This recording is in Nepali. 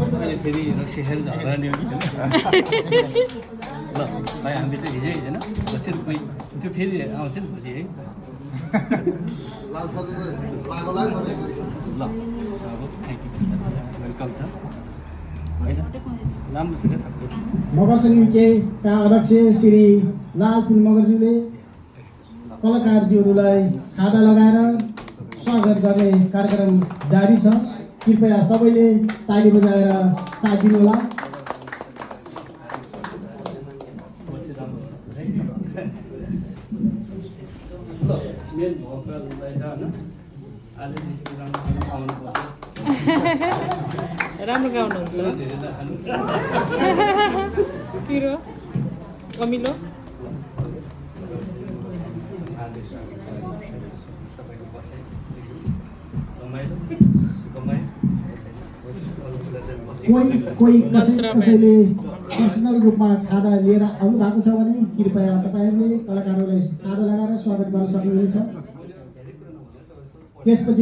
अहिले फेरि रक्सी खेल झगडा नि हो कि ल भाइ हामी त हिजै होइन कसरी कोही त्यो फेरि आउँछ नि भोलि है ल अब थ्याङ्क यू वेलकम सर होइन राम्रो छ क्या सबै मगर समितिका अध्यक्ष श्री लालपुन मगरज्यूले कलाकारज्यूहरूलाई खादा लगाएर स्वागत गर्ने कार्यक्रम जारी छ। कृपया सबैले ताली बजाएर साथ दिनुहोला। मेन भोकललाई त होइन आजदेखि राम्रो गाउनुहुन्छ पिरो कमिलो कोही कसैले पर्सनल रूपमा खाना लिएर आउनु भएको छ भने कृपया तपाईँहरूले कलाकारहरूलाई खाना लगाएर स्वागत गर्न सक्नुहुनेछ। त्यसपछि